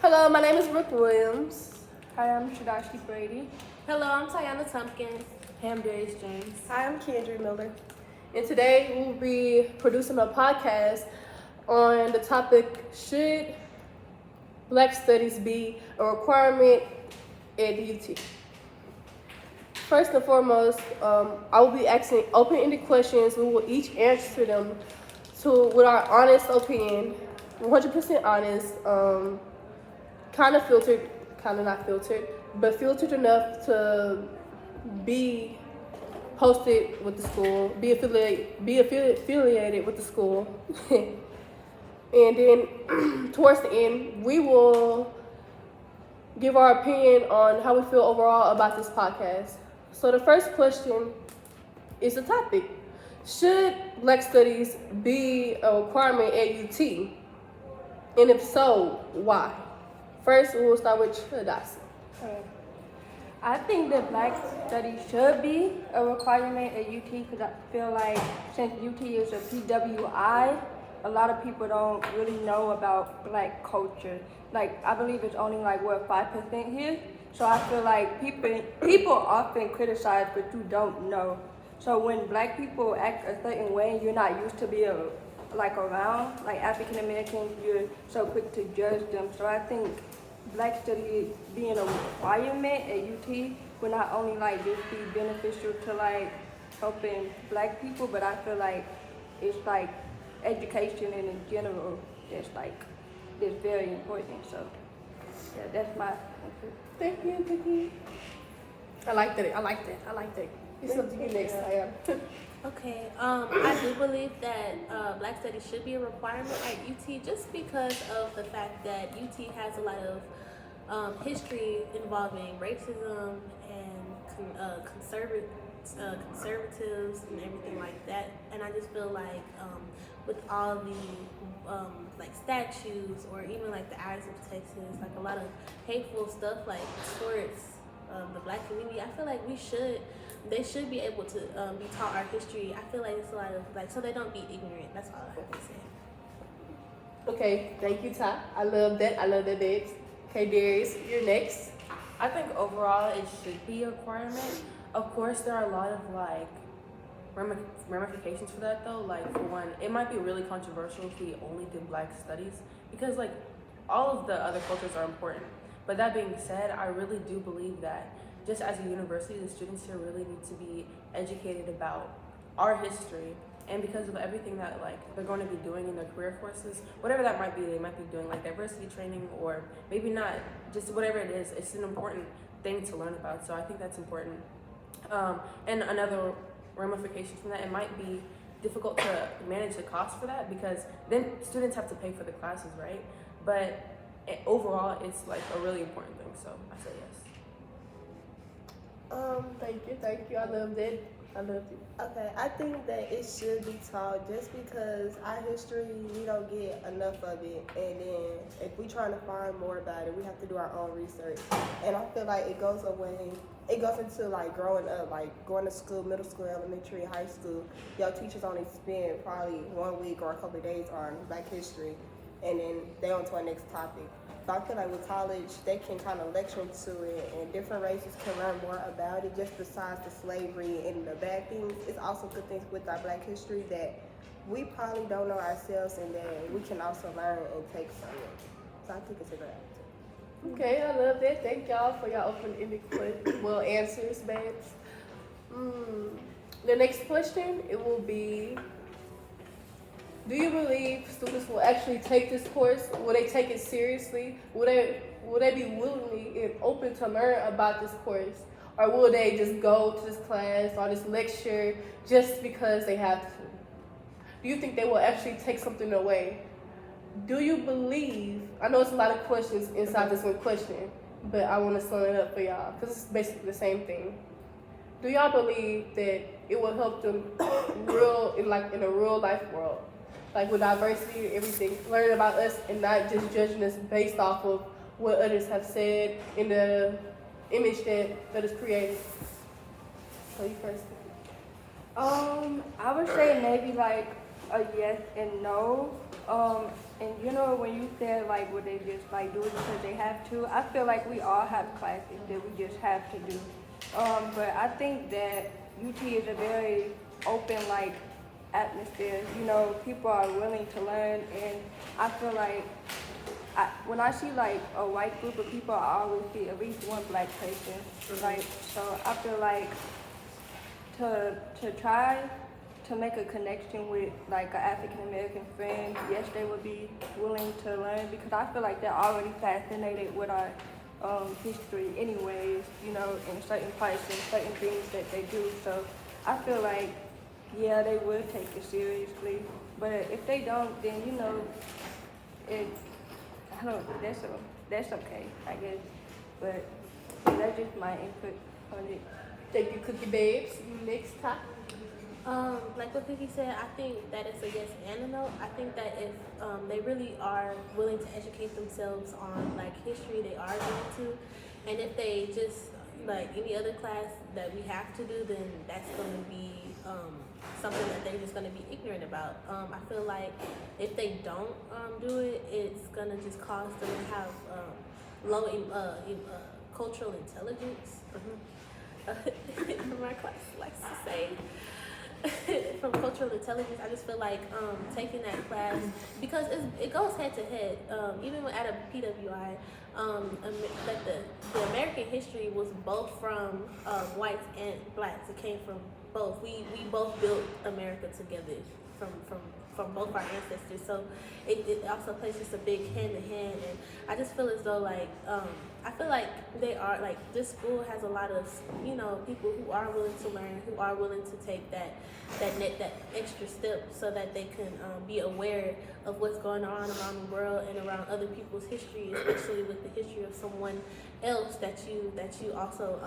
Hello, my name is Brooke Williams. Hi, I'm Shadashi Brady. Hello, I'm Tiana Tompkins. Hamdays James. Hi, I'm Kendra Miller. And today we'll be producing a podcast on the topic, should Black Studies be a requirement at UT? First and foremost, I will be asking open-ended questions. We will each answer them with our honest opinion, 100% honest, kind of filtered, kind of not filtered, but filtered enough to be posted with the school, be affiliated with the school. And then towards the end, we will give our opinion on how we feel overall about this podcast. So the first question is the topic. Should Black Studies be a requirement at UT? And if so, why? First, we'll start with Shadasi. I think that Black Studies should be a requirement at UT because I feel like since UT is a PWI, a lot of people don't really know about Black culture. Like, I believe it's only 5% here. So I feel like people often criticize what you don't know. So when Black people act a certain way, you're not used to being around, like African Americans, you're so quick to judge them. So I think Black Studies being a requirement at UT will not only just be beneficial to helping Black people, but I feel like it's education in general that's very important. So yeah, that's my answer. Thank you. I like that. It's something you next time. Okay, I do believe that Black Studies should be a requirement at UT just because of the fact that UT has a lot of history involving racism and conservatives and everything like that. And I just feel like with all the statues or even the Eyes of Texas, a lot of hateful stuff towards the Black community, I feel like they should be able to be taught our history. I feel like it's a lot of so they don't be ignorant. That's all I have to say. Okay, thank you, Ty. I love that, babes. Okay, Darius, you're next. I think overall it should be a requirement. Of course, there are a lot of ramifications for that though. For one, it might be really controversial if we only did Black studies because all of the other cultures are important. But that being said, I really do believe that just as a university, the students here really need to be educated about our history. And because of everything that they're going to be doing in their career courses, whatever that might be, they might be doing diversity training or maybe not, just whatever it is, it's an important thing to learn about. So I think that's important. And another ramification from that, it might be difficult to manage the cost for that because then students have to pay for the classes, right? But overall, it's a really important thing. So I say yes. Thank you. I love that. Okay, I think that it should be taught just because our history, we don't get enough of it. And then if we trying to find more about it, we have to do our own research. And I feel like it goes into growing up, going to school, middle school, elementary, high school. Your teachers only spend probably 1 week or a couple of days on Black history, and then they on to our next topic. So I feel like with college, they can kind of lecture to it, and different races can learn more about it. Just besides the slavery and the bad things, it's also good things with our Black history that we probably don't know ourselves, and that we can also learn and take from it. So I think it's a great idea. Okay, I love that. Thank y'all for y'all open-ended answers, babes. The next question, it will be, do you believe students will actually take this course? Will they take it seriously? Will they be willingly and open to learn about this course? Or will they just go to this class or this lecture just because they have to? Do you think they will actually take something away? Do you believe, I know it's a lot of questions inside this one question, but I want to sum it up for y'all because it's basically the same thing. Do y'all believe that it will help them in a real life world? With diversity and everything, learn about us and not just judging us based off of what others have said in the image that is created. So you first. I would say maybe a yes and no. And you know, when you said like, would they just like do it because they have to? I feel like we all have classes that we just have to do. But I think that UT is a very open like atmosphere. You know, people are willing to learn, and I feel like when I see like a white group of people, I always see at least one black person. Like, so I feel like to try to make a connection with like an African American friend, yes, they would be willing to learn because I feel like they're already fascinated with our history anyways, you know, in certain parts and certain things that they do. So I feel like, yeah, they would take it seriously. But if they don't, then, you know, that's okay, I guess. But that's just my input on it. Thank you, Cookie Babes. Next topic. Like what Cookie said, I think that it's a yes and a no. I think that if they really are willing to educate themselves on like history, they are going to. And if they just like any other class that we have to do, then that's going to be something that they're just going to be ignorant about. I feel like if they don't do it, it's going to just cause them to have low cultural intelligence. My class likes to say. From cultural intelligence, I just feel like taking that class because it goes head to head. Even at a PWI, like the American history was both from whites and blacks. It came from both. We both built America together from both our ancestors. So it also places a big hand in hand, and I just feel as though like I feel like they are like this school has a lot of people who are willing to learn, who are willing to take that extra step so that they can be aware of what's going on around the world and around other people's history, especially with the history of someone else that you also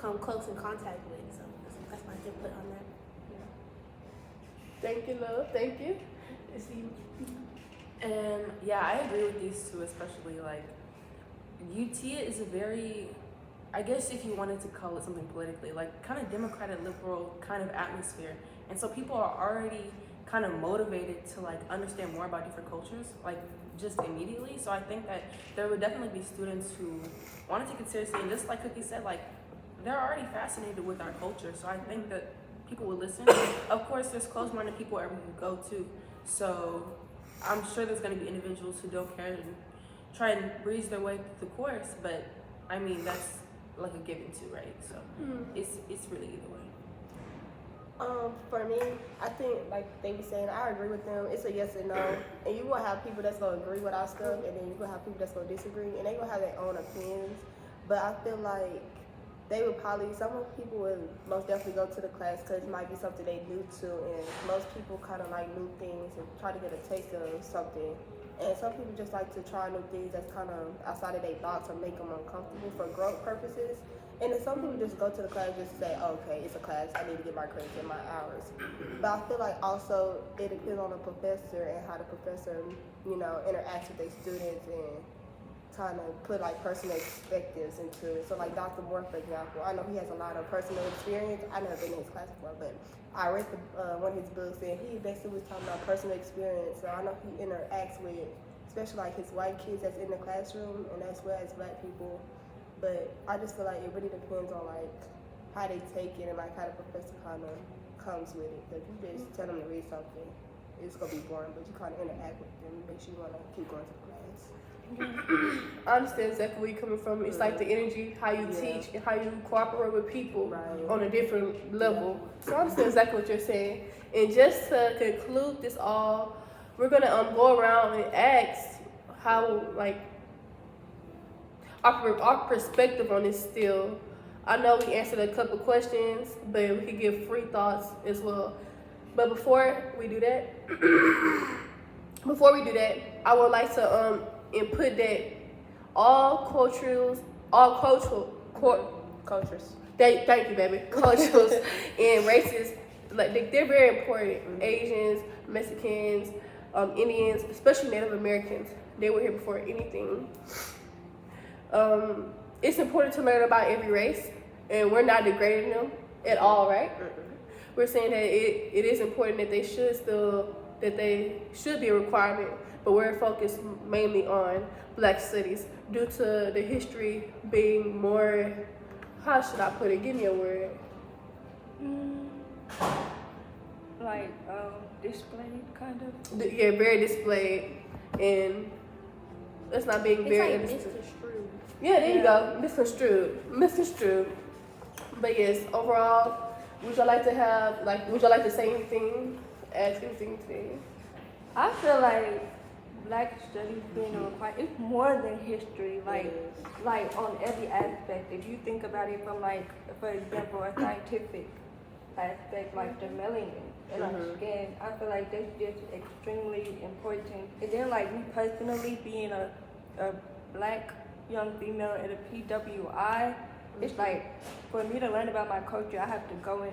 come close in contact with. So that's my input on that. Thank you, love. Thank you. Yeah, I agree with these two, especially like UT is a very, I guess if you wanted to call it something politically, like kind of democratic liberal kind of atmosphere. And so people are already kind of motivated to like understand more about different cultures, like just immediately. So I think that there would definitely be students who want to take it seriously. And just like Cookie said, like they're already fascinated with our culture. So I think that people would listen. Of course, there's closed-minded people wherever you go to. So I'm sure there's going to be individuals who don't care and try and breeze their way through the course. But I mean, that's like a given too, right? So it's really either way. For me, I think like they be saying, I agree with them. It's a yes and no, and you gonna have people that's gonna agree with our stuff, and then you gonna have people that's gonna disagree, and they gonna have their own opinions. But I feel like they would some people would most definitely go to the class because it might be something they new to, and most people kind of like new things and try to get a taste of something. And some people just like to try new things that's kind of outside of their box or make them uncomfortable for growth purposes. And then some people just go to the class just to say, oh, okay, it's a class, I need to get my credits and my hours. But I feel like also it depends on the professor and how the professor, interacts with their students and trying to put like personal perspectives into it. So like Dr. Moore, for example, I know he has a lot of personal experience. I've never been in his class before, but I read one of his books and he basically was talking about personal experience. So I know he interacts with, especially like his white kids that's in the classroom and as well as black people. But I just feel like it really depends on like how they take it and like how the professor kind of comes with it. Because you just tell them to read something, it's gonna be boring, but you kind of interact with them, makes you want to keep going to the class. I understand exactly where you're coming from. It's like the energy, how you teach, and how you cooperate with people on a different level. So I understand exactly what you're saying. And just to conclude this all, we're gonna go around and ask how like our perspective on this still. I know we answered a couple questions, but we could give free thoughts as well. But before we do that, I would like to input that all cultures. Thank you, baby. Cultures and races, like they're very important. Asians, Mexicans, Indians, especially Native Americans. They were here before anything. It's important to learn about every race, and we're not degrading them at all, right? We're saying that it is important that they should still that they should be a requirement, but we're focused mainly on Black studies due to the history being more, how should I put it? Give me a word. Like displayed kind of. Yeah, very displayed, and it's not being It's very like understood. misconstrued. Yeah, there you go. Misconstrued. But yes, overall, would you like to say anything? Ask anything today? I feel like Black studies being a required, it's more than history, like on every aspect. If you think about it from like, for example, a scientific aspect, like the melanin in our skin, I feel like that's just extremely important. And then like me personally being a Black young female at a PWI, it's like for me to learn about my culture, I have to go and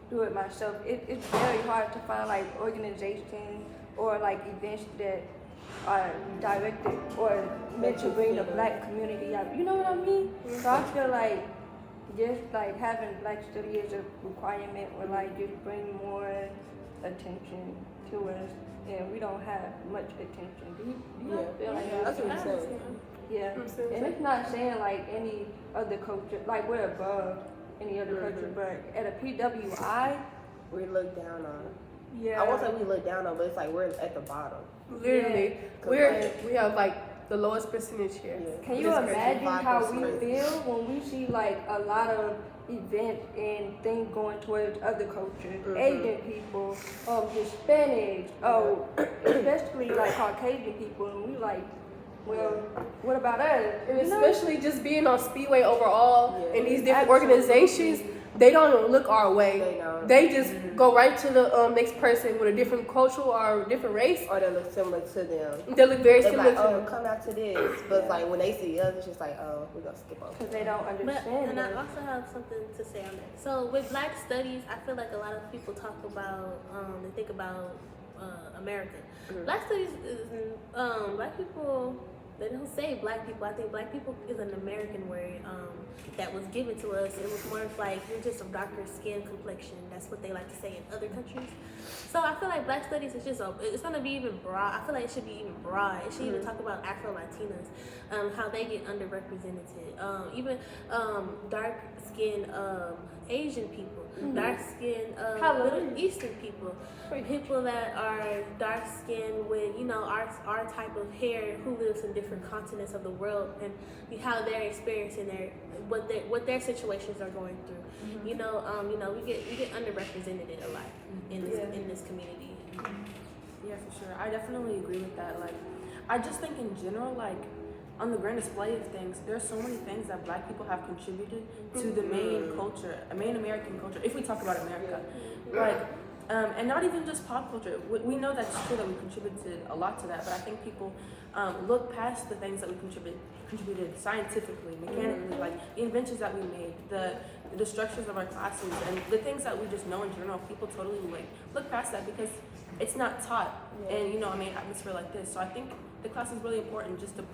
do it myself. It's very hard to find like organizations or like events that are directed or meant to bring the Black community out. You know what I mean? So I feel like just like having Black study as a requirement would like just bring more attention to us, and we don't have much attention. Do you feel like that? That's what I'm saying. Yeah, and it's not saying like any other culture, like we're above any other culture, but at a PWI, We look down on. yeah. I won't say we look down on, but it's like we're at the bottom. Literally, Yeah. we have like the lowest percentage here. Yeah. Can you It's crazy. imagine how we 5%. feel when we see like a lot of events and things going towards other cultures, Asian people, Hispanics, especially like Caucasian people, and we like, well, what about us? And You know? especially just being on Speedway overall Yeah. and these different Absolutely. organizations, they don't look our way. They don't. They just go right to the next person with a different culture or a different race. Or they look similar to them. They look very They're similar like, to oh, them. come out to this. But like when they see us, it's just like, oh, we're gonna skip over. Because they don't But understand and I us. also have something to say on that. So with Black studies, I feel like a lot of people talk about they think about America. Black studies is Black people. They don't say Black people. I think Black people is an American word that was given to us. It was more of like you're just a darker skin complexion. That's what they like to say in other countries. So I feel like Black studies is just it's gonna be even broad. I feel like it should be even broad. It should even talk about Afro Latinas, how they get underrepresented. Even dark skinned Asian people, dark skinned Middle Eastern people, people that are dark skinned with our type of hair who lives in different continents of the world and how they're experiencing what their situations are going through. We get underrepresented a lot in this community. Yeah, for sure. I definitely agree with that. Like, I just think in general, like, on the grand display of things, there's so many things that Black people have contributed to the main culture, main American culture, if we talk about America. Like, and not even just pop culture. We know that's true that we contributed a lot to that, but I think people look past the things that we contributed scientifically, mechanically, like the inventions that we made, the structures of our classes, and the things that we just know in general. People totally look past that because it's not taught in atmosphere like this. So I think the class is really important, just to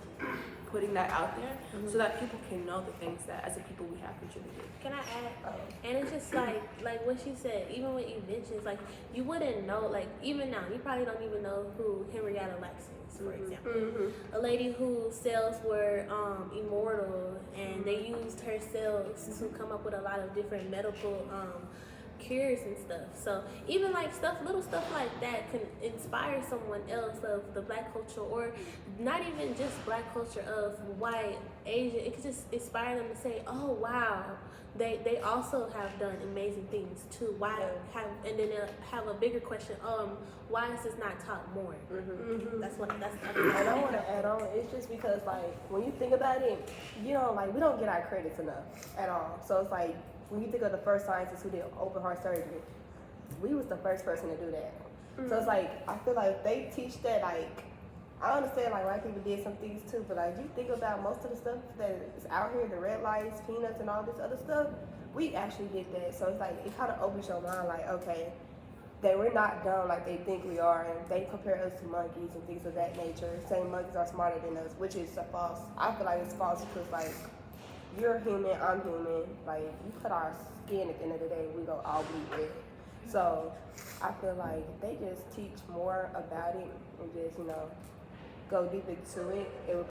putting that out there so that people can know the things that as a people we have contributed. Can I add? And it's just like what she said. Even with inventions, like you wouldn't know. Like even now, you probably don't even know who Henrietta Lacks is, for example. A lady whose cells were immortal, and they used her cells to come up with a lot of different medical cures and stuff. So even like little stuff like that can inspire someone else of the Black culture, or not even just Black culture, of white, Asian. It could just inspire them to say, oh wow, they also have done amazing things too. And then they'll have a bigger question, why is this not taught more? That's And I want to add on, it's just because like when you think about it, we don't get our credits enough at all. So it's like when you think of the first scientists who did open heart surgery, we was the first person to do that. So it's like I feel like they teach that. Like I understand like white people did some things too, but like you think about most of the stuff that is out here, the red lights, peanuts, and all this other stuff, we actually did that. So it's like it kind of opens your mind, like okay, that we're not dumb like they think we are, and they compare us to monkeys and things of that nature, saying monkeys are smarter than us, which is false. I feel like it's false because like you're human, I'm human. Like you cut our skin at the end of the day, we gonna all bleed red. So I feel like if they just teach more about it and just, go deep into it, it would